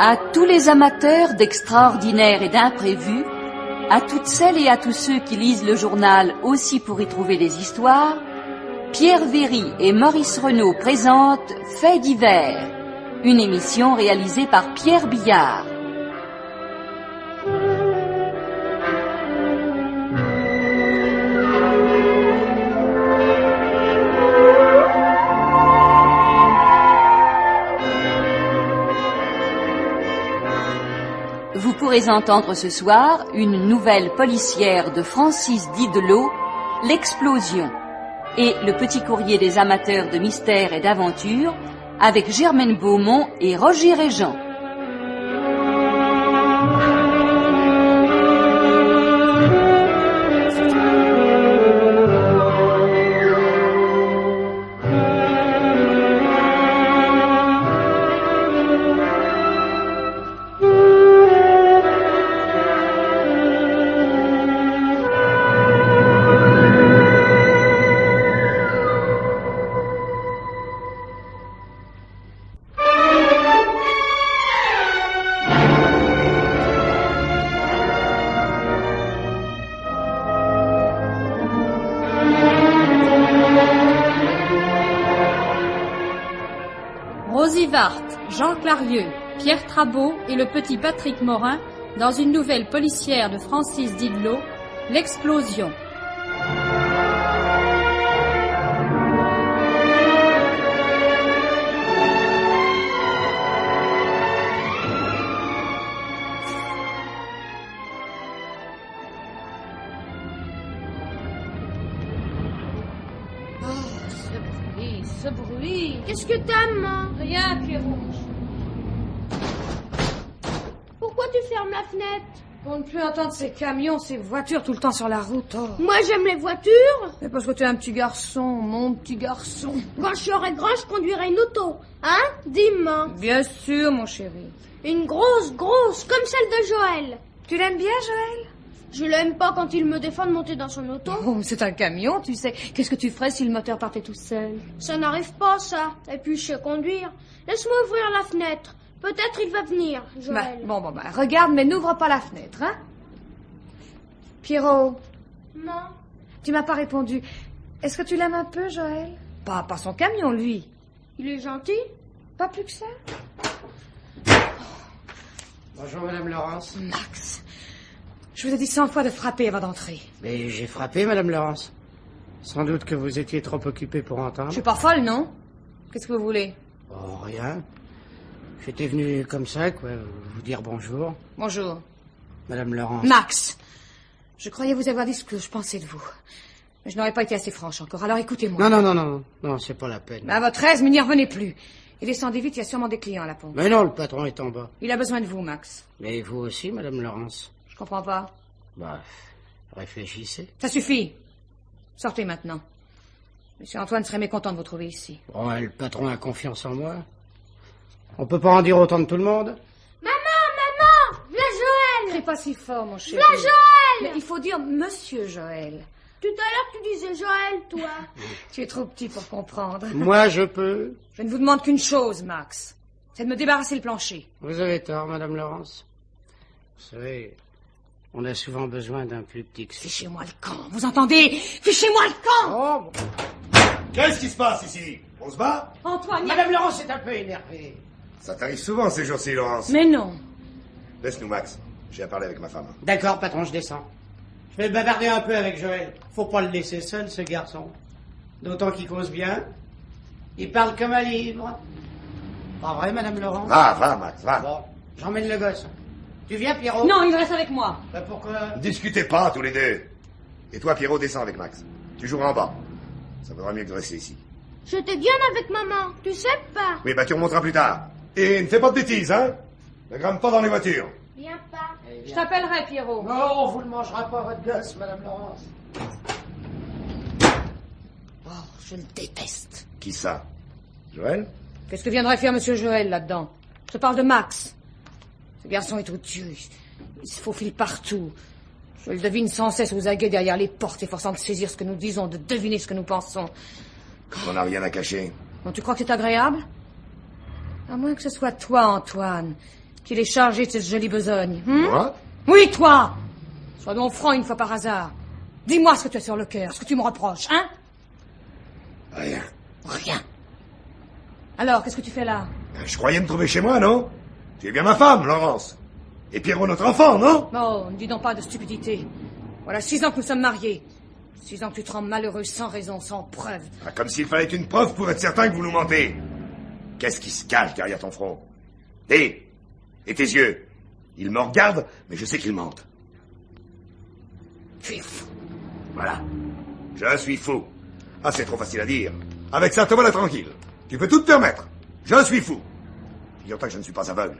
À tous les amateurs d'extraordinaire et d'imprévu, à toutes celles et à tous ceux qui lisent le journal aussi pour y trouver des histoires, Pierre Véry et Maurice Renaud présentent Faits divers, une émission réalisée par Pierre Billard. Vous pourrez entendre ce soir une nouvelle policière de Francis Didelot, L'explosion, et le petit courrier des amateurs de mystère et d'aventure avec Germaine Beaumont et Roger Régent. Rosie Wart, Jean Clarieux, Pierre Trabeau et le petit Patrick Morin dans une nouvelle policière de Francis Didelot, L'explosion. Ce bruit. Qu'est-ce que t'as, maman? Rien, Pierrot. Pourquoi tu fermes la fenêtre? Pour ne plus entendre ces camions, ces voitures tout le temps sur la route. Oh. Moi, j'aime les voitures. Mais parce que t'es un petit garçon, mon petit garçon. Quand je serai grand, je conduirai une auto. Hein? Dis-moi. Bien sûr, mon chéri. Une grosse, comme celle de Joël. Tu l'aimes bien, Joël? Je l'aime pas quand il me défend de monter dans son auto. Oh, c'est un camion, tu sais. Qu'est-ce que tu ferais si le moteur partait tout seul? Ça n'arrive pas, ça. Et puis, je sais conduire. Laisse-moi ouvrir la fenêtre. Peut-être il va venir, Joël. Bon, regarde, mais n'ouvre pas la fenêtre, hein? Pierrot. Non. Tu m'as pas répondu. Est-ce que tu l'aimes un peu, Joël? Pas son camion, lui. Il est gentil? Pas plus que ça? Bonjour, Madame Laurence. Max, je vous ai dit 100 fois de frapper avant d'entrer. Mais j'ai frappé, Madame Laurence. Sans doute que vous étiez trop occupée pour entendre. Je suis pas folle, non? Qu'est-ce que vous voulez? Oh, rien. J'étais venu comme ça, quoi, vous dire bonjour. Bonjour. Madame Laurence. Max, je croyais vous avoir dit ce que je pensais de vous. Mais je n'aurais pas été assez franche encore, alors écoutez-moi. Non, c'est pas la peine. Mais à votre aise, mais n'y revenez plus. Et descendez vite, il y a sûrement des clients à la pompe. Mais non, le patron est en bas. Il a besoin de vous, Max. Mais vous aussi, Madame Laurence. Je comprends pas. Bah, réfléchissez. Ça suffit. Sortez maintenant. Monsieur Antoine serait mécontent de vous trouver ici. Bon, le patron a confiance en moi. On peut pas en dire autant de tout le monde. Maman! V'là Joël! Crie pas si fort, mon chéri. V'là Joël! Mais il faut dire Monsieur Joël. Tout à l'heure, tu disais Joël, toi. Tu es trop petit pour comprendre. Moi, je peux. Je ne vous demande qu'une chose, Max. C'est de me débarrasser le plancher. Vous avez tort, Madame Laurence. Vous savez, on a souvent besoin d'un plus petit que ça. Fichez-moi le camp, vous entendez? Fichez-moi le camp! Oh, bon. Qu'est-ce qui se passe ici? On se bat? Antoine, Madame Laurence est un peu énervée. Ça t'arrive souvent ces jours-ci, Laurence. Mais non. Laisse-nous, Max. J'ai à parler avec ma femme. D'accord, patron, je descends. Je vais bavarder un peu avec Joël. Faut pas le laisser seul, ce garçon. D'autant qu'il cause bien. Il parle comme un livre. Pas vrai, Madame Laurence? Va, Max, va. Bon, j'emmène le gosse. Tu viens, Pierrot? Non, il reste avec moi. Ben pourquoi? Discutez pas, tous les deux. Et toi, Pierrot, descends avec Max. Tu joueras en bas. Ça vaudra mieux que de rester ici. J'étais bien avec maman, tu sais pas? Oui, tu remonteras plus tard. Et ne fais pas de bêtises, hein? Ne grimpe pas dans les voitures. Viens pas. Je t'appellerai, Pierrot. Non, vous ne mangerez pas votre gosse, Madame Laurence. Oh, je le déteste. Qui ça? Joël? Qu'est-ce que viendrait faire Monsieur Joël là-dedans? Je parle de Max. Ce garçon est odieux. Il se faufile partout. Je le devine sans cesse aux aguets derrière les portes, efforçant de saisir ce que nous disons, de deviner ce que nous pensons. On n'a rien à cacher. Bon, tu crois que c'est agréable? À moins que ce soit toi, Antoine, qu'il est chargé de cette jolie besogne. Moi? Oui, toi! Sois donc franc une fois par hasard. Dis-moi ce que tu as sur le cœur, ce que tu me reproches, hein? Rien. Rien. Alors, qu'est-ce que tu fais là? Je croyais me trouver chez moi, non? Tu es bien ma femme, Laurence. Et Pierrot, notre enfant, non? Oh, ne dis donc pas de stupidité. Voilà 6 ans que nous sommes mariés. 6 ans que tu te rends malheureux sans raison, sans preuve. Ah, comme s'il fallait une preuve pour être certain que vous nous mentez. Qu'est-ce qui se cache derrière ton front? Et tes yeux? Ils me regardent, mais je sais qu'ils mentent. Tu es fou. Voilà. Je suis fou. Ah, c'est trop facile à dire. Avec ça, te voilà tranquille. Tu peux tout te permettre. Je suis fou. Figure-toi que je ne suis pas aveugle.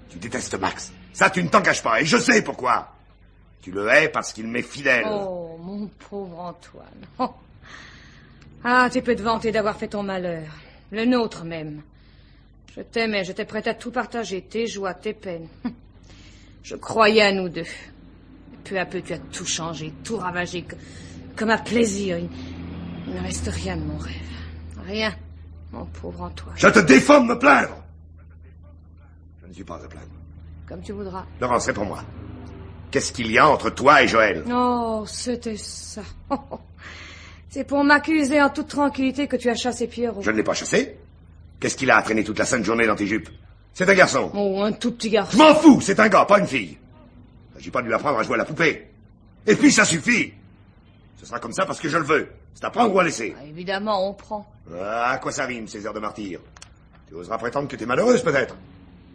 Tu détestes Max. Ça, tu ne t'en caches pas, et je sais pourquoi. Tu le hais parce qu'il m'est fidèle. Oh, mon pauvre Antoine. Oh. Ah, tu peux te vanter d'avoir fait ton malheur. Le nôtre même. Je t'aimais, j'étais prête à tout partager, tes joies, tes peines. Je croyais à nous deux. Peu à peu, tu as tout changé, tout ravagé, comme à plaisir. Il ne reste rien de mon rêve. Rien, mon pauvre Antoine. Je te défends de me plaindre. Je ne suis pas à plaindre. Comme tu voudras. Laurence, réponds-moi. Qu'est-ce qu'il y a entre toi et Joël? Oh, c'était ça. Oh, oh. C'est pour m'accuser en toute tranquillité que tu as chassé Pierrot. Je ne l'ai pas chassé. Qu'est-ce qu'il a à traîner toute la sainte journée dans tes jupes? C'est un garçon. Oh, un tout petit garçon. Je m'en fous, c'est un gars, pas une fille. Il ne s'agit pas de lui apprendre à jouer à la poupée. Et puis ça suffit. Ce sera comme ça parce que je le veux. C'est à prendre ou à laisser. Ah, évidemment, on prend. Ah, à quoi ça rime, ces airs de martyr? Tu oseras prétendre que t'es malheureuse, peut-être?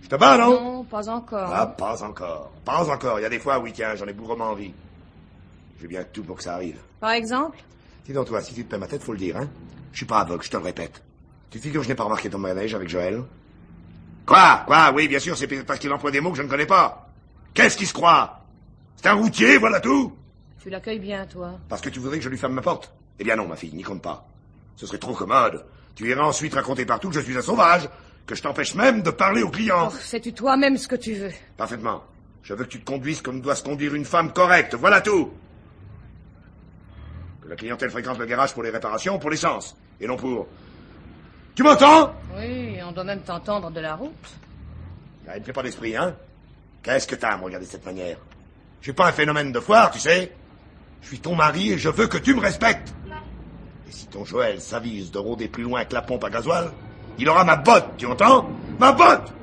Je te bats, non? Non, pas encore. Ah, pas encore. Pas encore. Il y a des fois, oui, tiens, j'en ai bougrement envie. J'ai bien tout pour que ça arrive. Par exemple? Dis donc, toi, si tu te paies ma tête, faut le dire, hein? Je suis pas aveugle, je te le répète. Tu te figures que je n'ai pas remarqué ton manège avec Joël? Quoi? Oui, bien sûr, c'est peut-être parce qu'il emploie des mots que je ne connais pas. Qu'est-ce qu'il se croit? C'est un routier, voilà tout? Tu l'accueilles bien, toi. Parce que tu voudrais que je lui ferme ma porte? Eh bien non, ma fille, n'y compte pas. Ce serait trop commode. Tu iras ensuite raconter partout que je suis un sauvage, que je t'empêche même de parler aux clients. Oh, sais-tu toi-même ce que tu veux? Parfaitement. Je veux que tu te conduises comme doit se conduire une femme correcte, voilà tout. Que la clientèle fréquente le garage pour les réparations ou pour l'essence, et non pour... Tu m'entends? Oui, on doit même t'entendre de la route. Ah, il ne fait pas d'esprit, hein? Qu'est-ce que t'as à me regarder de cette manière? Je suis pas un phénomène de foire, tu sais. Je suis ton mari et je veux que tu me respectes. Et si ton Joël s'avise de rôder plus loin que la pompe à gasoil, il aura ma botte, tu entends? Ma botte!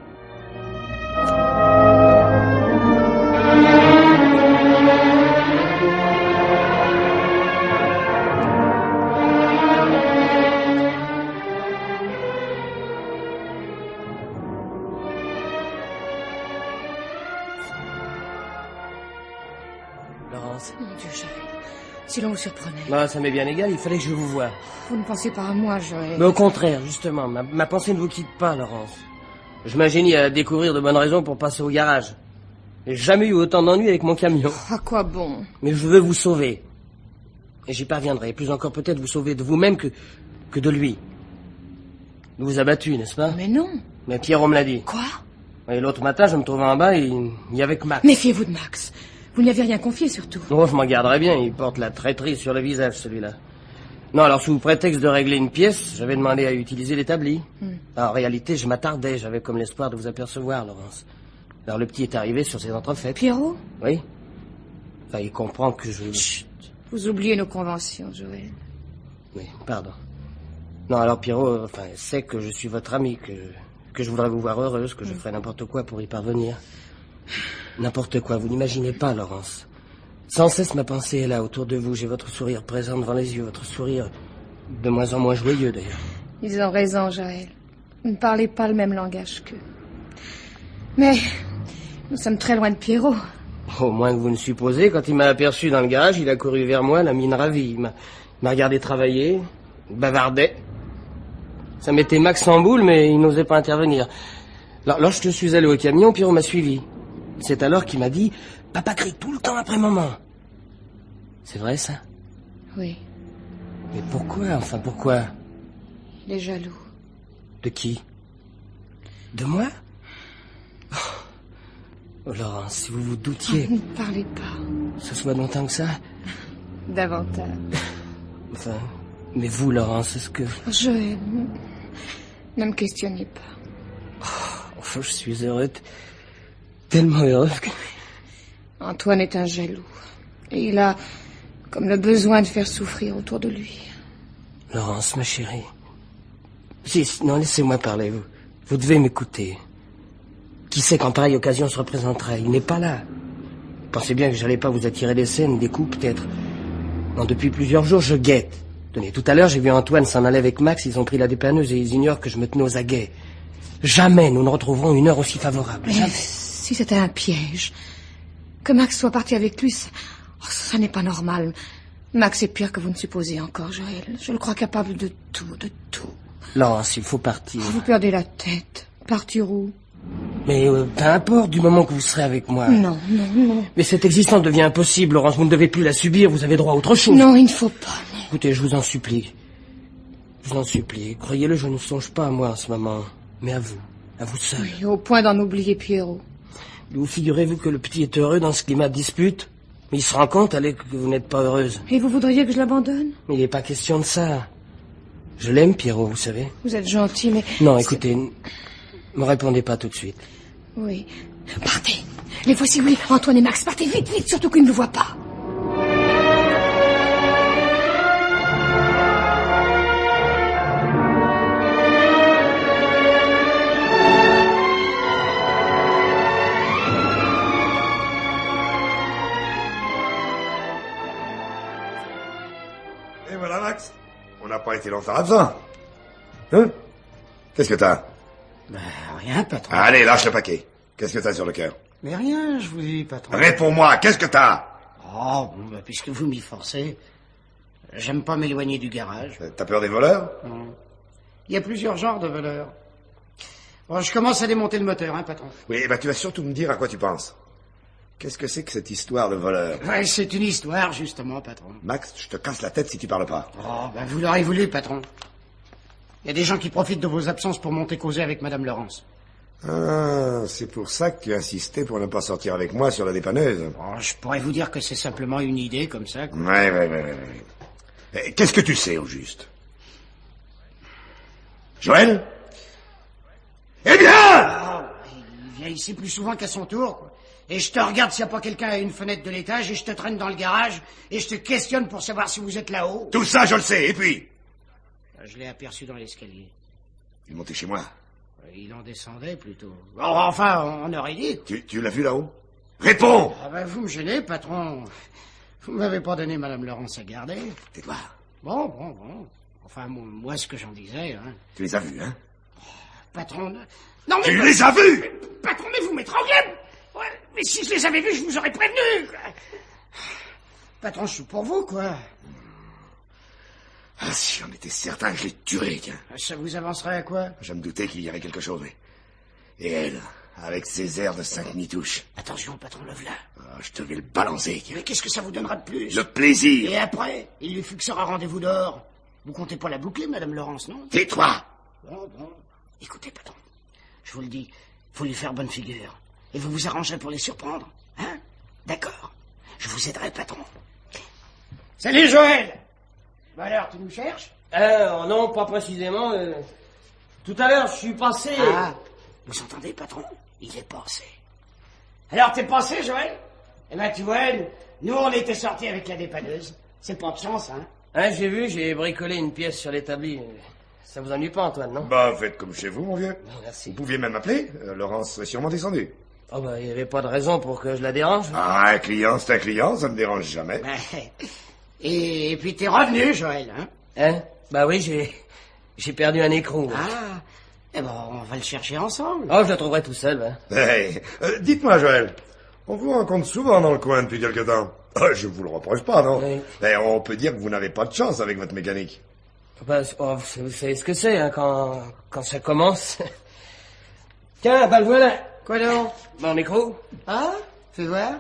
Laurence. Mon Dieu, Joël. Si l'on vous surprenait. Bah, ça m'est bien égal, il fallait que je vous voie. Vous ne pensez pas à moi, Joël. Mais au contraire, justement, ma pensée ne vous quitte pas, Laurence. Je m'ingénie à découvrir de bonnes raisons pour passer au garage. J'ai jamais eu autant d'ennuis avec mon camion. À quoi bon? Mais je veux vous sauver. Et j'y parviendrai. Plus encore peut-être vous sauver de vous-même que de lui. Nous vous abattu, n'est-ce pas? Mais non. Mais Pierrot me l'a dit. Quoi? Et l'autre matin, je me trouvais en bas et il y avait que Max. Méfiez-vous de Max. Vous n'y avez rien confié, surtout. Oh, je m'en garderai bien. Il porte la traîtrise sur le visage, celui-là. Non, alors, sous prétexte de régler une pièce, j'avais demandé à utiliser l'établi. En réalité, je m'attardais. J'avais comme l'espoir de vous apercevoir, Laurence. Alors, le petit est arrivé sur ses entrefaites. Pierrot? Oui. Enfin, il comprend que je... Chut. Vous oubliez nos conventions, Joël. Oui, pardon. Non, alors, Pierrot, sait que je suis votre ami, que je voudrais vous voir heureuse, que je ferai n'importe quoi pour y parvenir. N'importe quoi, vous n'imaginez pas, Laurence. Sans cesse, ma pensée est là, autour de vous. J'ai votre sourire présent devant les yeux, votre sourire de moins en moins joyeux, d'ailleurs. Ils ont raison, Joël. Vous ne parlez pas le même langage qu'eux. Mais nous sommes très loin de Pierrot. Au moins que vous ne supposez, quand il m'a aperçu dans le garage, il a couru vers moi, la mine ravie. Il m'a regardé travailler, il bavardait. Ça mettait Max en boule, mais il n'osait pas intervenir. Alors, lorsque je suis allé au camion, Pierrot m'a suivi. C'est alors qu'il m'a dit « Papa crie tout le temps après maman ». C'est vrai, ça? Oui, Mais pourquoi, enfin, pourquoi? il est jaloux. De qui? De moi? Oh, Laurence, si vous vous doutiez, Ne parlez pas. ce soit longtemps que ça. Davantage. Enfin, mais vous, Laurence, est-ce que... Joël, ne me questionnez pas. Enfin, je suis heureux. tellement heureux que... Antoine est un jaloux. Et il a comme le besoin de faire souffrir autour de lui. Laurence, ma chérie. Non, laissez-moi parler, vous devez m'écouter. Qui sait quand pareille occasion se représentera? Il n'est pas là. Vous pensez bien que j'allais pas vous attirer des scènes, des coups peut-être. Non, depuis plusieurs jours, je guette. Tenez, tout à l'heure, j'ai vu Antoine s'en aller avec Max, ils ont pris la dépanneuse et ils ignorent que je me tenais aux aguets. Jamais nous ne retrouverons une heure aussi favorable. Mais si c'était un piège, que Max soit parti avec lui, ça n'est pas normal. Max est pire que vous ne supposez encore, Joël. Je le crois capable de tout, de tout. Laurence, il faut partir. Vous perdez la tête. Partir où? Mais peu importe, du moment que vous serez avec moi. Non, non, non. Mais cette existence devient impossible, Laurence. Vous ne devez plus la subir, vous avez droit à autre chose. Non, il ne faut pas, non. Écoutez, je vous en supplie. Je vous en supplie. Croyez-le, je ne songe pas à moi en ce moment, mais à vous seul. Oui, au point d'en oublier Pierrot. Vous figurez-vous que le petit est heureux dans ce climat de dispute? Mais il se rend compte, allez, que vous n'êtes pas heureuse. Et vous voudriez que je l'abandonne? Mais il n'est pas question de ça. Je l'aime, Pierrot, vous savez. Vous êtes gentil, mais... Non, écoutez, ne me répondez pas tout de suite. Oui. Partez. Les voici, oui. Antoine et Max, partez vite, vite, surtout qu'ils ne le voient pas. Et voilà, Max. On n'a pas été longtemps absent. Hein? Qu'est-ce que t'as? Rien, patron. Allez, lâche le paquet. Qu'est-ce que t'as sur le cœur? Mais rien, je vous dis, patron. Réponds-moi, qu'est-ce que t'as? Oh, bon, bah, puisque vous m'y forcez, j'aime pas m'éloigner du garage. T'as peur des voleurs? Il y a plusieurs genres de voleurs. Bon, je commence à démonter le moteur, hein, patron. Oui, tu vas surtout me dire à quoi tu penses. Qu'est-ce que c'est que cette histoire de voleur? Ouais, c'est une histoire, justement, patron. Max, je te casse la tête si tu parles pas. Oh, ben vous l'aurez voulu, patron. Il y a des gens qui profitent de vos absences pour monter causer avec Madame Laurence. Ah, c'est pour ça que tu insistais pour ne pas sortir avec moi sur la dépanneuse. Oh, je pourrais vous dire que c'est simplement une idée, comme ça. Quoi. Ouais. Qu'est-ce que tu sais, au juste? Joël? Eh bien! Ah, il vient ici plus souvent qu'à son tour, quoi. Et je te regarde s'il n'y a pas quelqu'un à une fenêtre de l'étage, et je te traîne dans le garage, et je te questionne pour savoir si vous êtes là-haut. Tout ça, je le sais, et puis? Je l'ai aperçu dans l'escalier. Il est monté chez moi. Il en descendait, plutôt. Oh, enfin, on aurait dit. Tu l'as vu là-haut? Réponds! Ah ben, vous me gênez, patron. Vous m'avez pas donné Madame Laurence à garder. Tais-toi. Bon. Enfin, moi, ce que j'en disais, hein. Tu les as vus, hein? Patron... Non, mais... Tu les as vus! Patron, mais vous m'étranglez! Ouais, mais si je les avais vus, je vous aurais prévenu! Quoi. Patron, je suis pour vous, quoi. Ah, si j'en étais certain, je les tuerais, tiens. Ça vous avancerait à quoi? Je me doutais qu'il y avait quelque chose, mais... Et elle, avec ses airs de sainte nitouche. Attention, patron, le v'là. Ah, je te vais le balancer, tiens. Mais qu'est-ce que ça vous donnera de plus? Le plaisir! Et après, il lui fixera rendez-vous dehors. Vous comptez pas la boucler, Madame Laurence, non? Tais-toi! Bon. Écoutez, patron, je vous le dis, faut lui faire bonne figure. Et vous vous arrangerez pour les surprendre, hein? D'accord. Je vous aiderai, patron. Salut, Joël! Bah alors, tu nous cherches? Non, pas précisément. Tout à l'heure, je suis passé... Ah, vous entendez, patron? Il est passé. Alors, t'es passé, Joël? Eh ben, tu vois, nous, on était sortis avec la dépanneuse. C'est pas de chance, hein? J'ai vu, j'ai bricolé une pièce sur l'établi. Ça vous ennuie pas, Antoine, non? Bah, faites comme chez vous, mon vieux. Non, merci. Vous pouviez même m'appeler. Laurence serait sûrement descendue. Oh, il n'y avait pas de raison pour que je la dérange. Ah, un client, c'est un client, ça me dérange jamais. Et puis, t'es revenu, Joël, hein? Bah oui, j'ai perdu un écrou. Ah, eh ben, on va le chercher ensemble. Oh, je le trouverai tout seul, hein. Hey, dites-moi, Joël, on vous rencontre souvent dans le coin depuis quelque temps. Je vous le reproche pas, non? Oui. Mais on peut dire que vous n'avez pas de chance avec votre mécanique. Vous savez ce que c'est, hein, quand ça commence. Tiens, le voilà. Quoi donc? Mon écrou. Ah, fais voir.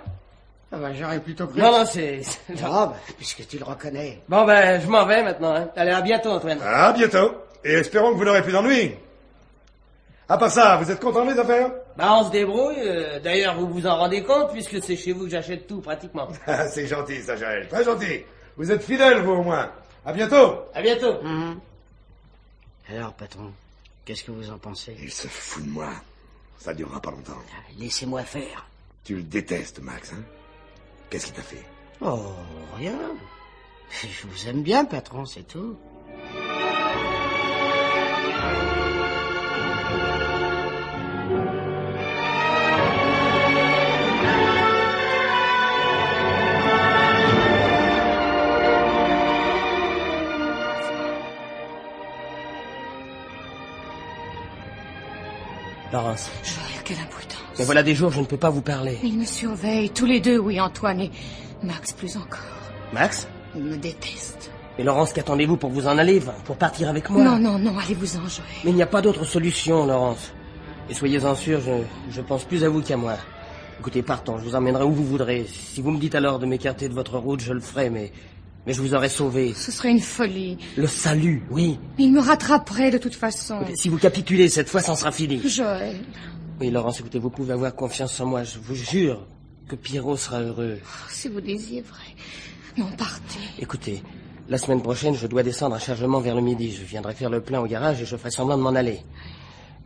Ah ben, j'aurais plutôt cru... Non, c'est... Ah, ben, puisque tu le reconnais. Bon, je m'en vais maintenant, hein. Allez, à bientôt, Antoine. À bientôt. Et espérons que vous n'aurez plus d'ennui. À part ça, vous êtes content des affaires? On se débrouille. D'ailleurs, vous vous en rendez compte, puisque c'est chez vous que j'achète tout, pratiquement. C'est gentil, ça, Joël. Très gentil. Vous êtes fidèle, vous, au moins. À bientôt. À bientôt. Alors, patron, qu'est-ce que vous en pensez? Il se fout de moi. Ça durera pas longtemps. Laissez-moi faire. Tu le détestes, Max, hein? Qu'est-ce qu'il t'a fait? Oh, rien. Je vous aime bien, patron, c'est tout. Laurence. Joël, quelle imprudence. Mais voilà des jours, je ne peux pas vous parler. Ils me surveillent, tous les deux, oui, Antoine et Max plus encore. Max? Ils me détestent. Mais Laurence, qu'attendez-vous pour vous en aller, pour partir avec moi? Non, non, non, allez-vous-en, Joël. Mais il n'y a pas d'autre solution, Laurence. Et soyez-en sûrs, je pense plus à vous qu'à moi. Écoutez, partons, je vous emmènerai où vous voudrez. Si vous me dites alors de m'écarter de votre route, je le ferai, mais je vous aurai sauvé. Ce serait une folie. Le salut, oui. Mais il me rattraperait de toute façon. Écoutez, si vous capitulez, cette fois, ça sera fini. Joël. Oui, Laurence, écoutez, vous pouvez avoir confiance en moi. Je vous jure que Pierrot sera heureux. Oh, si vous disiez vrai. Non, partez. Écoutez, la semaine prochaine, je dois descendre à chargement vers le midi. Je viendrai faire le plein au garage et je ferai semblant de m'en aller.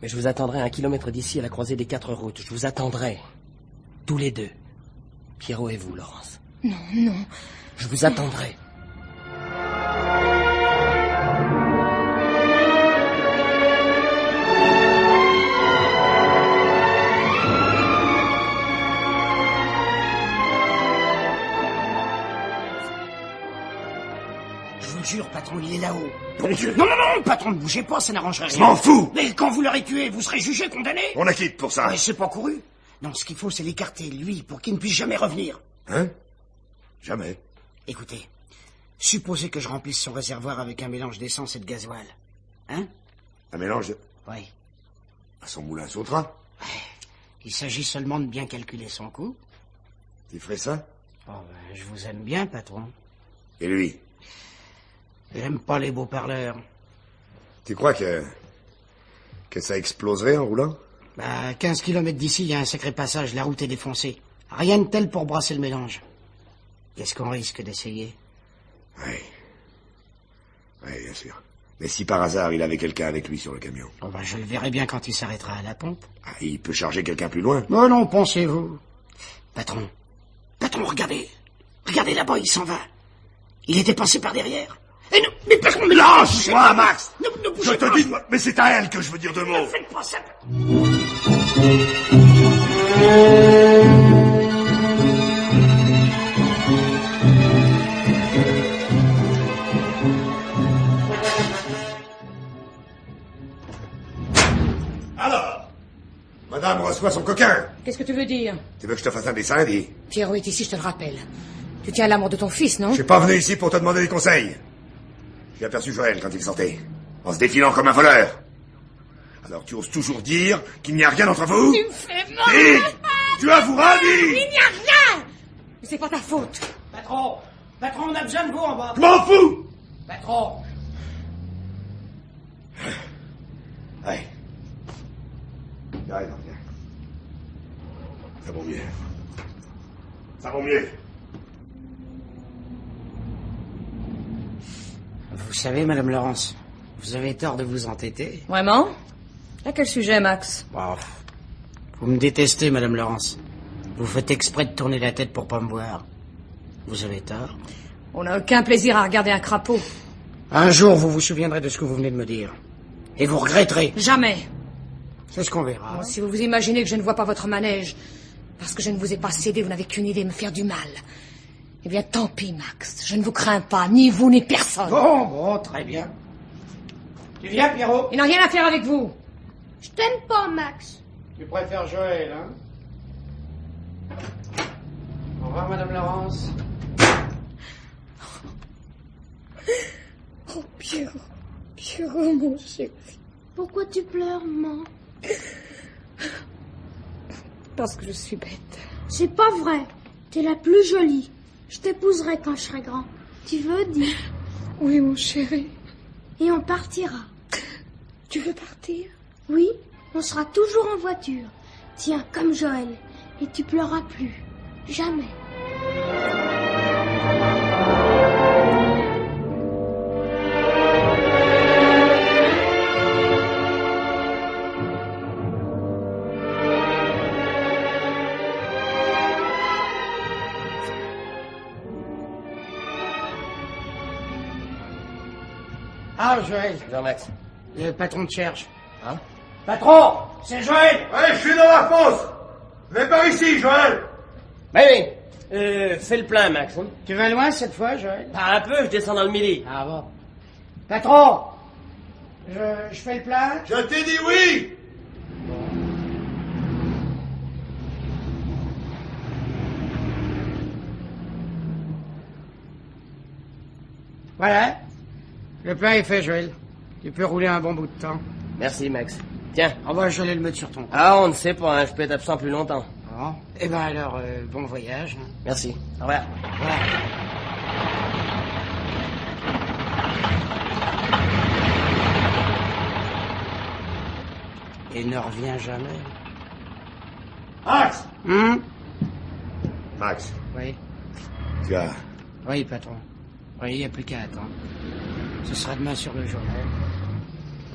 Mais je vous attendrai à 1 kilomètre d'ici, à la croisée des 4 routes. Je vous attendrai. Tous les deux. Pierrot et vous, Laurence. Non, non. Je vous attendrai. Je vous jure, patron, il est là-haut. Bon Dieu. Non, non, non, patron, ne bougez pas, ça n'arrangerait rien. Je m'en fous! Mais quand vous l'aurez tué, vous serez jugé, condamné. On la quitte pour ça. Mais c'est pas couru. Non, ce qu'il faut, c'est l'écarter, lui, pour qu'il ne puisse jamais revenir. Hein? Jamais. Écoutez, supposez que je remplisse son réservoir avec un mélange d'essence et de gasoil. Hein? Un mélange Oui. à son moulin sautera. Il s'agit seulement de bien calculer son coût. Tu ferais ça? Oh, ben, je vous aime bien, patron. Et lui? J'aime pas les beaux parleurs. Tu crois que ça exploserait en roulant? Bah, 15 kilomètres d'ici, il y a un sacré passage, la route est défoncée. Rien de tel pour brasser le mélange. Qu'est-ce qu'on risque d'essayer? Oui. Oui, bien sûr. Mais si par hasard il avait quelqu'un avec lui sur le camion? Oh, bah, je le verrai bien quand il s'arrêtera à la pompe. Ah, il peut charger quelqu'un plus loin? Oh non, pensez-vous. Patron, regardez. Regardez là-bas, il s'en va. Il était passé par derrière. Et non, mais patron, mais Lâche-moi, Max! Ne bougez Je te pas. dis, mais c'est à elle que je veux dire deux mots. Ne faites pas ça. Alors, madame reçoit son coquin. Qu'est-ce que tu veux dire? Tu veux que je te fasse un dessin, dis? Pierrot est ici, je te le rappelle. Tu tiens à l'amour de ton fils, non? Je suis pas venu ici pour te demander des conseils. J'ai aperçu Joël quand il sortait, en se défilant comme un voleur. Alors tu oses toujours dire qu'il n'y a rien entre vous? Tu me fais mal! Dis! Tu avoueras, dis! Il n'y a rien! Mais c'est pas ta faute. Patron, on a besoin de vous en bas. Je m'en fous! Patron. Ouais. Allez, viens. Ça vaut mieux. Ça vaut mieux. Vous savez, Madame Laurence, vous avez tort de vous entêter. Vraiment? À quel sujet, Max? Oh, vous me détestez, Madame Laurence. Vous faites exprès de tourner la tête pour pas me voir. Vous avez tort. On n'a aucun plaisir à regarder un crapaud. Un jour, vous vous souviendrez de ce que vous venez de me dire. Et vous regretterez. Jamais. C'est ce qu'on verra. Bon, si vous vous imaginez que je ne vois pas votre manège, parce que je ne vous ai pas cédé, vous n'avez qu'une idée, me faire du mal. Eh bien, tant pis, Max. Je ne vous crains pas, ni vous, ni personne. Bon, très bien. Tu viens, Pierrot? Il n'a rien à faire avec vous. Je t'aime pas, Max. Tu préfères Joël, hein? Au revoir, Madame Laurence. Oh, Pierrot, mon chéri. Pourquoi tu pleures, maman? Parce que je suis bête. C'est pas vrai. T'es la plus jolie. Je t'épouserai quand je serai grand. Tu veux, dis? Oui, mon chéri. Et on partira. Tu veux partir? Oui, on sera toujours en voiture. Tiens, comme Joël. Et tu pleureras plus. Jamais. Ah, Joël, Jean-Max. le patron te cherche. Hein? Patron, c'est Joël. Ouais, je suis dans la fosse. Viens par ici, Joël. Oui. Fais le plein, Max. Hein? Tu vas loin cette fois, Joël? Pas un peu, je descends dans le midi. Ah bon. Patron, je fais le plein? Je t'ai dit oui. Voilà. Le plein est fait, Joël. Tu peux rouler un bon bout de temps. Merci, Max. Tiens. On va j'allais le mettre sur ton compte. Ah, on ne sait pas, hein, je peux être absent plus longtemps. Bon. Eh ben alors, bon voyage. Merci. Au revoir. Voilà. Et ne reviens jamais. Max. Max, Oui. tu as... Oui, patron. Oui, il n'y a plus qu'à attendre. Ce sera demain sur le journal.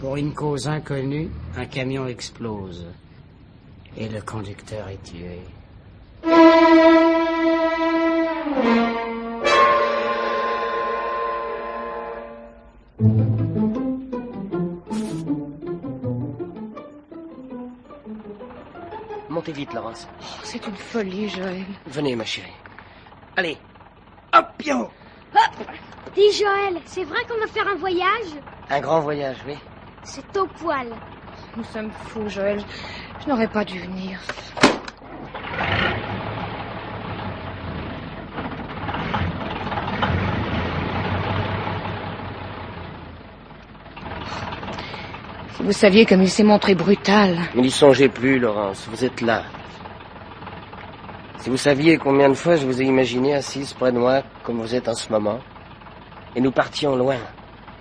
Pour une cause inconnue, un camion explose. Et le conducteur est tué. Montez vite, Laurence. Oh, c'est une folie, Joël. Venez, ma chérie. Allez. Hop, yo. Dis Joël, c'est vrai qu'on va faire un voyage? Un grand voyage, oui. C'est au poil. Nous sommes fous, Joël. Je n'aurais pas dû venir. Si vous saviez comme il s'est montré brutal. Mais n'y songez plus, Laurence. Vous êtes là. Si vous saviez combien de fois je vous ai imaginé assise près de moi, comme vous êtes en ce moment, et nous partions loin,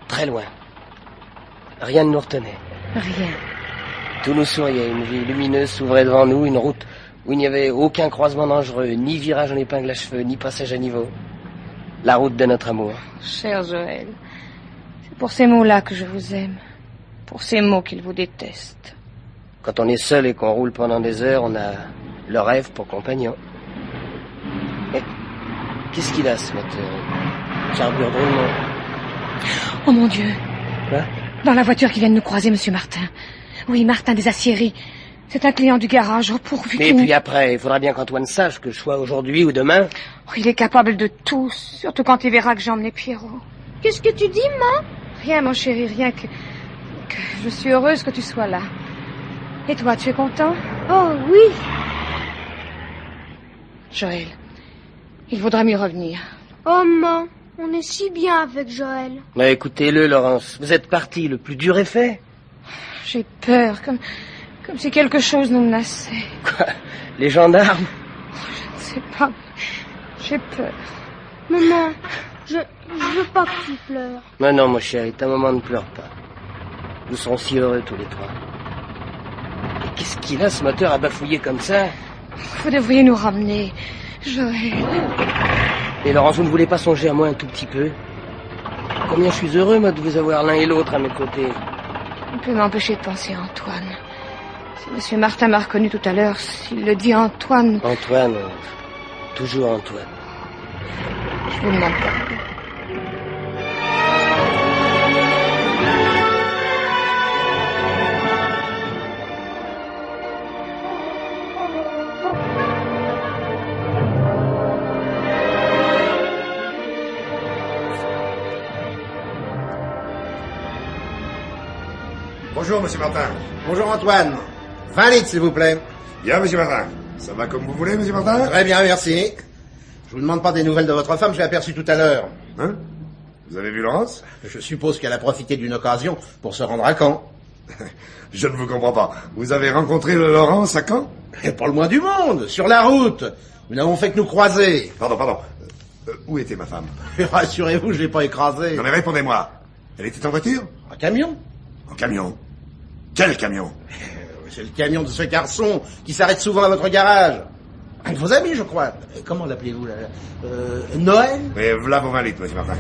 très loin. Rien ne nous retenait. Rien. Tout nous souriait, une vie lumineuse s'ouvrait devant nous, une route où il n'y avait aucun croisement dangereux, ni virage en épingle à cheveux, ni passage à niveau. La route de notre amour. Cher Joël, c'est pour ces mots-là que je vous aime. Pour ces mots qu'il vous déteste. Quand on est seul et qu'on roule pendant des heures, on a le rêve pour compagnon. Mais qu'est-ce qu'il a, ce moteur? Carbure drôlement. Oh mon Dieu. Quoi? Dans la voiture qui vient de nous croiser, Monsieur Martin. Oui, Martin des Aciéries. C'est un client du garage. Oh, pourvu Mais qu'il... puis après, il faudra bien qu'Antoine sache que je sois aujourd'hui ou demain. Oh, il est capable de tout, surtout quand il verra que j'ai emmené Pierrot. Qu'est-ce que tu dis, maman? Rien, mon chéri, rien que je suis heureuse que tu sois là. Et toi, tu es content? Oh oui. Joël, il vaudra mieux revenir. Oh maman, on est si bien avec Joël. Mais écoutez-le, Laurence, vous êtes parti, le plus dur est fait. J'ai peur, comme si quelque chose nous menaçait. Quoi? Les gendarmes? Je ne sais pas. J'ai peur. Maman, je veux pas que tu pleures. Non, mon chéri, t'as un moment, ne pleure pas. Nous serons si heureux tous les trois. Et qu'est-ce qu'il a, ce moteur, à bafouiller comme ça? Vous devriez nous ramener, Joël. Et Laurence, vous ne voulez pas songer à moi un tout petit peu? Combien je suis heureux, moi, de vous avoir l'un et l'autre à mes côtés. On peut m'empêcher de penser à Antoine. Si Monsieur Martin m'a reconnu tout à l'heure, s'il le dit à Antoine... Antoine, toujours Antoine. Je vous demande pardon. Bonjour, monsieur Martin. Bonjour Antoine. 20 litres, s'il vous plaît. Bien, monsieur Martin. Ça va comme vous voulez, monsieur Martin? Très bien, merci. Je vous demande pas des nouvelles de votre femme, je l'ai aperçue tout à l'heure. Hein? Vous avez vu Laurence? Je suppose qu'elle a profité d'une occasion pour se rendre à Caen. Je ne vous comprends pas. Vous avez rencontré le Laurence à Caen? Et pas le moins du monde, sur la route. Nous n'avons fait que nous croiser. Pardon. Où était ma femme? Rassurez-vous, je l'ai pas écrasée. Non mais répondez-moi. Elle était en voiture? Un camion? En camion? Quel camion? C'est le camion de ce garçon qui s'arrête souvent à votre garage. Un de vos amis, je crois. Comment l'appelez-vous, là? Noël? Mais voilà vos 20 litres, monsieur Martin.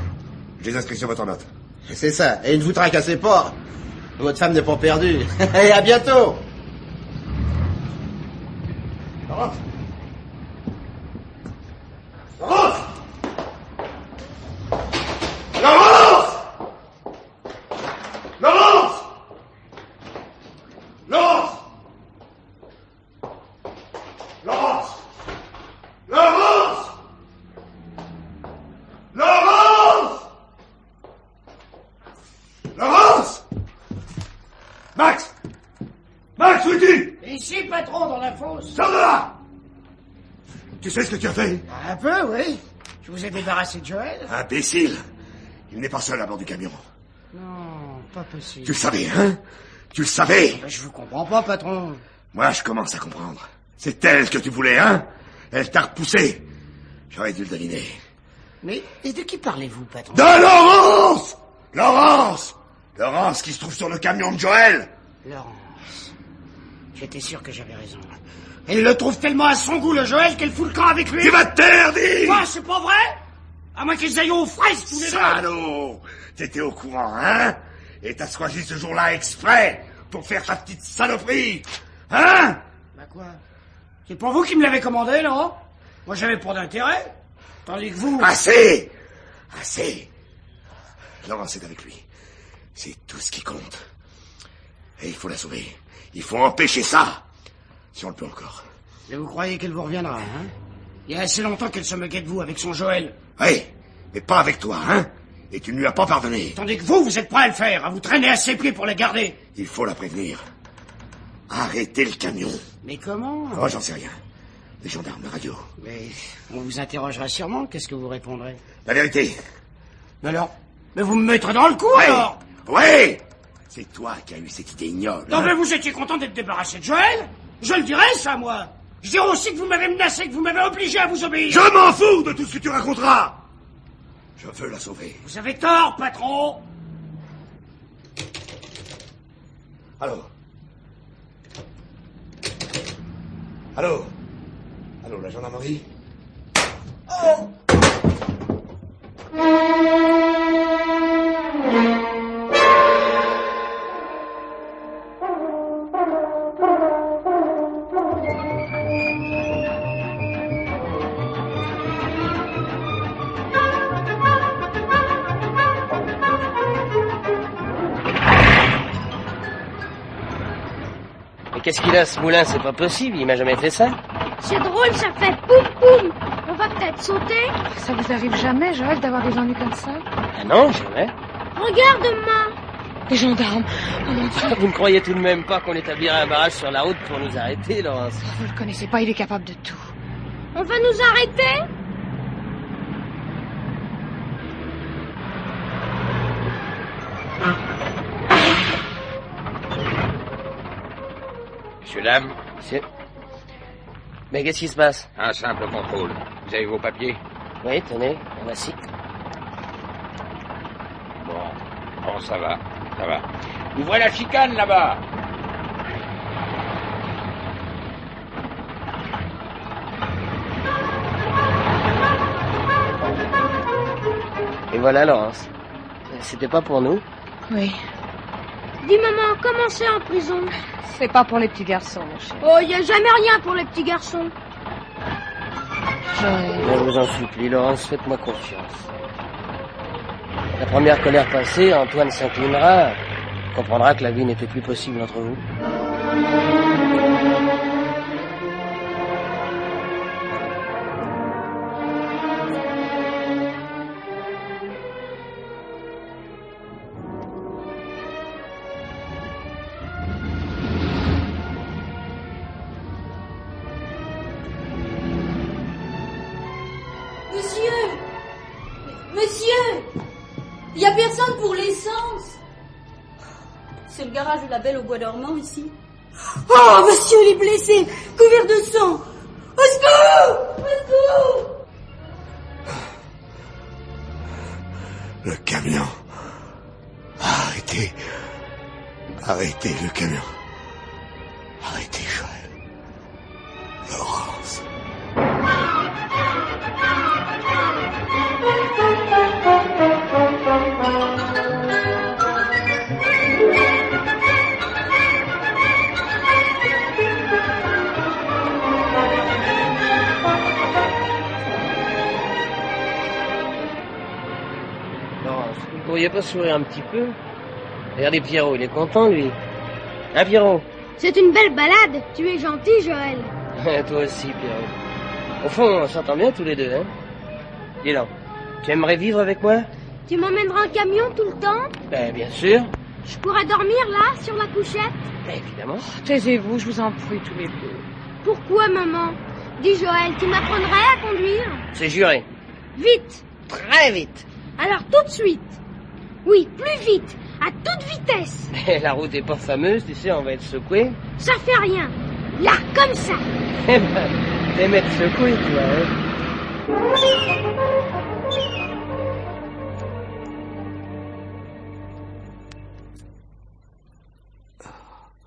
Je les inscris sur votre note. C'est ça. Et ne vous tracassez pas. Votre femme n'est pas perdue. Et à bientôt. Laurence! Laurence! Laurence! patron, dans la fosse. Sors de là! Tu sais ce que tu as fait? Un peu, oui. Je vous ai débarrassé de Joël. Imbécile! Il n'est pas seul à bord du camion. Non, pas possible. Tu le savais, hein? Tu le savais! Je vous comprends pas, patron. Moi, je commence à comprendre. C'est elle que tu voulais, hein? Elle t'a repoussé. J'aurais dû le deviner. Mais et de qui parlez-vous, patron? De Laurence! Laurence! Laurence qui se trouve sur le camion de Joël! Laurence. J'étais sûr que j'avais raison. Elle le trouve tellement à son goût, le Joël, qu'elle fout le camp avec lui. Tu vas te taire, dis! Quoi, c'est pas vrai? À moins qu'ils aillent aux fraises tous les deux. Salaud! T'étais au courant, hein? Et t'as choisi ce jour-là exprès pour faire ta petite saloperie, hein? Bah quoi? C'est pour vous qui me l'avez commandé, non? Moi, j'avais pas d'intérêt. Tandis que vous... Assez! Assez! Laurence est avec lui. C'est tout ce qui compte. Et il faut la sauver. Il faut empêcher ça. Si on le peut encore. Et vous croyez qu'elle vous reviendra, hein? Il y a assez longtemps qu'elle se moquait de vous avec son Joël. Oui, mais pas avec toi, hein? Et tu ne lui as pas pardonné. Tandis que vous êtes prêt à le faire, à vous traîner à ses pieds pour la garder. Il faut la prévenir. Arrêtez le camion. Mais comment? Oh, j'en sais rien. Les gendarmes, la radio. Mais on vous interrogera sûrement, qu'est-ce que vous répondrez? La vérité. Mais alors? Mais vous me mettrez dans le coup, Ouais. alors? Ouais! C'est toi qui as eu cette idée ignoble. Non, hein? mais vous étiez content d'être débarrassé de Joël? Je le dirai, ça, moi. Je dirai aussi que vous m'avez menacé, que vous m'avez obligé à vous obéir. Je m'en fous de tout ce que tu raconteras. Je veux la sauver. Vous avez tort, patron. Allô? Allô? Allô, la gendarmerie? Mais qu'est-ce qu'il a, ce moulin? C'est pas possible, il m'a jamais fait ça. C'est drôle, ça fait poum poum. On va peut-être sauter. Ça vous arrive jamais, Joël, d'avoir des ennuis comme ça? Ah non, jamais. Regarde-moi. Les gendarmes. Oh mon Dieu. Vous ne croyez tout de même pas qu'on établirait un barrage sur la route pour nous arrêter, Laurence? Vous le connaissez pas, il est capable de tout. On va nous arrêter? Monsieur, dame, Monsieur. Mais qu'est-ce qui se passe? un simple contrôle. Vous avez vos papiers? Oui, tenez, voici. Bon, ça va, ça va. Ouvrez la chicane, là-bas. Et voilà, Laurence. C'était pas pour nous. Oui. Dis maman, comment c'est en prison? C'est pas pour les petits garçons, mon cher. Oh, y a jamais rien pour les petits garçons. Joël. Je vous en supplie, Laurence, faites-moi confiance. La première colère passée, Antoine s'inclinera, comprendra que la vie n'était plus possible entre vous. Monsieur! Il n'y a personne pour l'essence. C'est le garage de la Belle au Bois dormant ici. Oh, monsieur, il est blessé, couvert de sang. Au secours! Au secours! Le camion. Arrêtez. Arrêtez le camion. Arrêtez, Joël. Laurence. Laurence, vous ne pourriez pas sourire un petit peu? Regardez Pierrot, il est content, lui. Hein, Pierrot? C'est une belle balade. Tu es gentil, Joël. Toi aussi, Pierrot. Au fond, on s'entend bien tous les deux, hein? Dis donc, tu aimerais vivre avec moi? Tu m'emmèneras en camion tout le temps? Ben, bien sûr. Je pourrais dormir là, sur la couchette? Évidemment. Taisez-vous, je vous en prie, tous les deux. Pourquoi, maman? Dis Joël, tu m'apprendrais à conduire? C'est juré. Vite! Très vite. Alors tout de suite! Oui, plus vite! À toute vitesse! Mais la route est pas fameuse, tu sais, on va être secoué. Ça fait rien! Là, comme ça! Eh ben, t'aimes être secoué, toi, hein.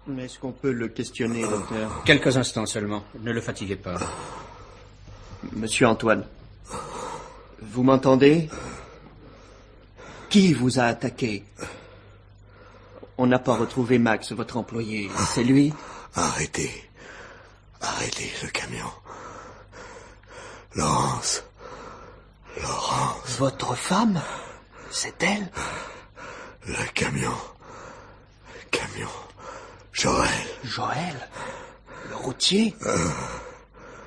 Mais est-ce qu'on peut le questionner, docteur? Quelques instants seulement. Ne le fatiguez pas. Monsieur Antoine, vous m'entendez? Qui vous a attaqué? On n'a pas retrouvé Max, votre employé. C'est lui? Arrêtez. Arrêtez le camion. Laurence. Laurence. Votre femme? C'est elle? Le camion. Camion. Joël. Joël? Le routier?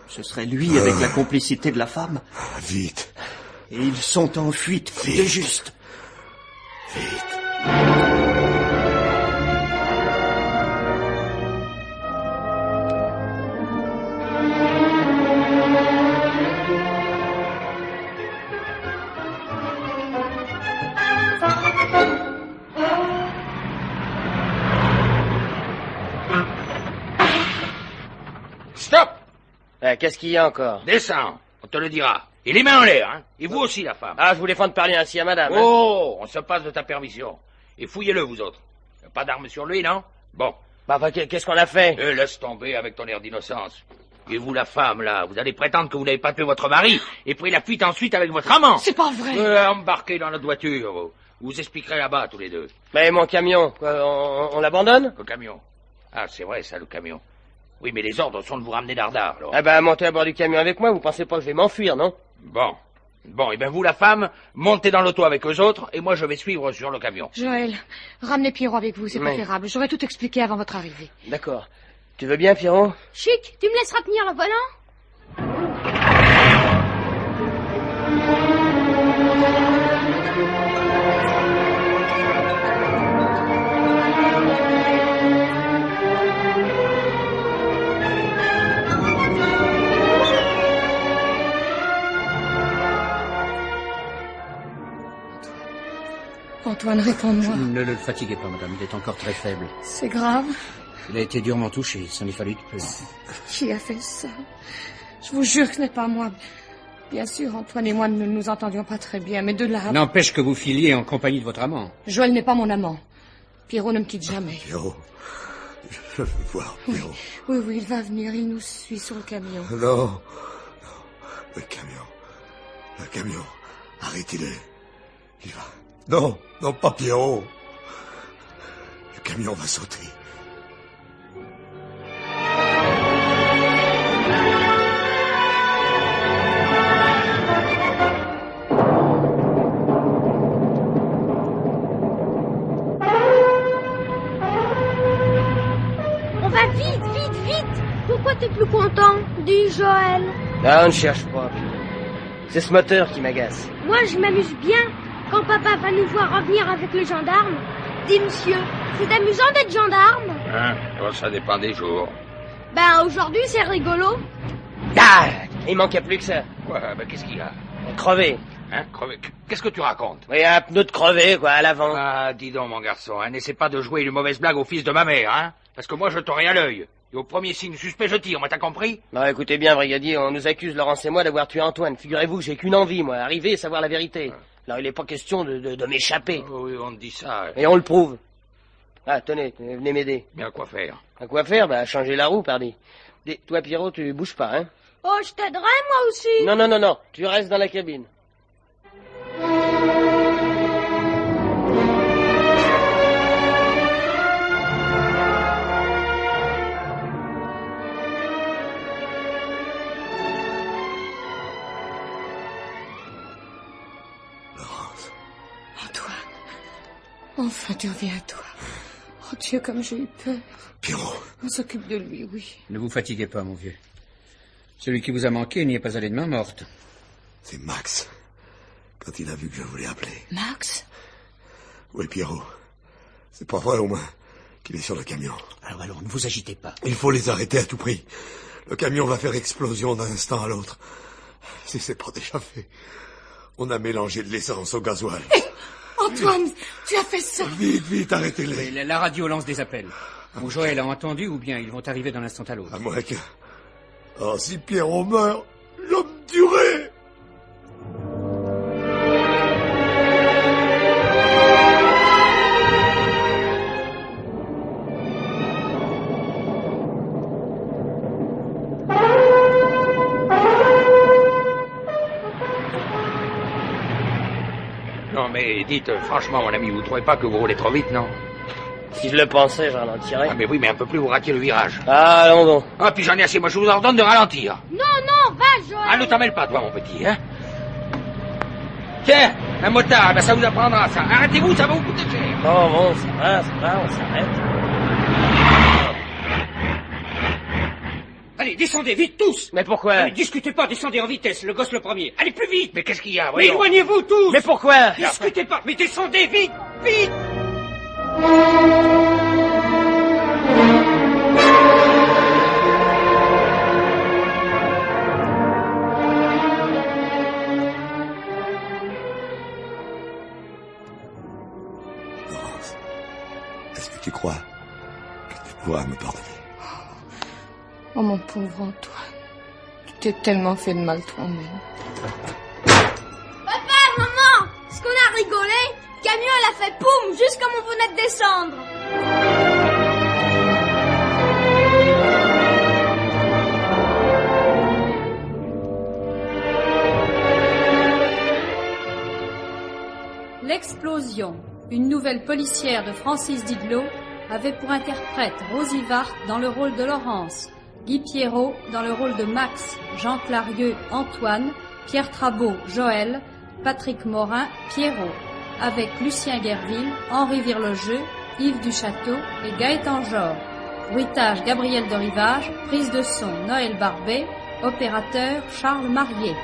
Ce serait lui avec la complicité de la femme? Vite. Et ils sont en fuite, de juste. Vite. Stop! Qu'est-ce qu'il y a encore? Descends, on te le dira. Et les mains en l'air, hein. Et vous aussi, la femme. Ah, je vous défends de parler ainsi à madame. Oh, on se passe de ta permission. Et fouillez-le, vous autres. Y a pas d'armes sur lui, non? Bon. Bah, qu'est-ce qu'on a fait? Laisse tomber avec ton air d'innocence. Et vous, la femme, là, vous allez prétendre que vous n'avez pas tué votre mari et pris la fuite ensuite avec votre amant. C'est pas vrai. Embarquez dans notre voiture. Vous expliquerez là-bas, tous les deux. Mais mon camion, quoi, on l'abandonne? Le camion. Ah, c'est vrai, ça, le camion. Oui, mais les ordres sont de vous ramener d'Ardard, alors. Ah bah, montez à bord du camion avec moi, vous pensez pas que je vais m'enfuir, non? Bon. Bon, et bien vous, la femme, montez dans l'auto avec eux autres, et moi je vais suivre sur le camion. Joël, ramenez Pierrot avec vous, c'est préférable. J'aurais tout expliqué avant votre arrivée. D'accord. Tu veux bien, Pierrot? Chic, tu me laisseras tenir le volant? Antoine, réponds-moi. Ne le fatiguez pas, madame, il est encore très faible. C'est grave. Il a été durement touché, il s'en est fallu de peu. Qui a fait ça? Je vous jure que ce n'est pas moi. Bien sûr, Antoine et moi ne nous entendions pas très bien, mais de là... N'empêche que vous filiez en compagnie de votre amant. Joël n'est pas mon amant. Pierrot ne me quitte jamais. Pierrot. Je veux voir Pierrot. Oui, il va venir, il nous suit sur le camion. Non. Le camion. Le camion. Arrêtez-le. Il va... Non, pas Pierrot. Le camion va sauter. On va vite! Pourquoi t'es plus content? Dis Joël. Ah, on ne cherche pas. C'est ce moteur qui m'agace. Moi, je m'amuse bien quand papa va nous voir revenir avec le gendarme. Dis, monsieur, c'est amusant d'être gendarme? Hein? Oh, ça dépend des jours. Ben, aujourd'hui, c'est rigolo. Ah! Il manquait plus que ça. Quoi? Ben, qu'est-ce qu'il y a? Crevé. Hein? Crevé? Qu'est-ce que tu racontes? Oui, un pneu de crevé, quoi, à l'avant. Ah, dis donc, mon garçon, hein, n'essaie pas de jouer une mauvaise blague au fils de ma mère, hein? Parce que moi, je t'aurai à l'œil. Et au premier signe suspect, je tire, moi, t'as compris? Non, écoutez bien, brigadier, on nous accuse, Laurence et moi, d'avoir tué Antoine. Figurez-vous que j'ai qu'une envie, moi, arriver et savoir la vérité. Alors, il n'est pas question de m'échapper. Oh, oui, on te dit ça. Et on le prouve. Ah, tenez, venez m'aider. Mais à quoi faire? À quoi faire? Bah, à changer la roue, pardi. Toi, Pierrot, tu bouges pas, hein? Oh, je t'aiderai, moi aussi. Non, tu restes dans la cabine. Enfin, tu reviens à toi. Oh Dieu, comme j'ai eu peur. Pierrot. On s'occupe de lui, oui. Ne vous fatiguez pas, mon vieux. Celui qui vous a manqué n'y est pas allé de main morte. C'est Max. Quand il a vu que je voulais appeler. Max? Oui, Pierrot. C'est pas vrai, au moins, qu'il est sur le camion. Alors, ne vous agitez pas. Il faut les arrêter à tout prix. Le camion va faire explosion d'un instant à l'autre. Si c'est pas déjà fait. On a mélangé de l'essence au gasoil. Antoine, tu as fait ça. Vite, vite, arrêtez-les. Oui, la radio lance des appels. Ou Joël a entendu, ou bien ils vont arriver d'un instant à l'autre. À moins que... Oh, si Pierrot meurt, l'homme duré. Non, mais dites, franchement, mon ami, vous trouvez pas que vous roulez trop vite, non? Si je le pensais, je ralentirais. Ah, mais oui, mais un peu plus, vous ratiez le virage. Ah, allons donc. Ah, puis j'en ai assez, moi je vous ordonne de ralentir. Non, va, Joël. Ah, ne t'en mêle pas, toi, mon petit, hein. Tiens, un motard, ben ça vous apprendra, ça. Arrêtez-vous, ça va vous coûter cher. Bon, ça va, on s'arrête. Allez, descendez, vite, tous. Mais pourquoi? Allez, discutez pas, descendez en vitesse, le gosse le premier. Allez, plus vite. Mais qu'est-ce qu'il y a, Mais voyons. éloignez-vous, tous. Mais pourquoi? Discutez pas, mais descendez, vite, vite. Laurence, est-ce que tu crois que tu pourras me pardonner? Oh, mon pauvre Antoine. Tu t'es tellement fait de mal toi-même. Papa, maman, est-ce qu'on a rigolé? Le camion, elle a fait poum, juste comme on venait de descendre. L'explosion, une nouvelle policière de Francis Didlot, avait pour interprète Rosie Vart dans le rôle de Laurence, Guy Pierrot dans le rôle de Max, Jean Clarieux, Antoine, Pierre Trabeau, Joël, Patrick Morin, Pierrot, avec Lucien Guerville, Henri Virlogeux, Yves Duchâteau et Gaëtan Jor. Bruitage Gabriel de Rivage, prise de son Noël Barbet, opérateur Charles Marier.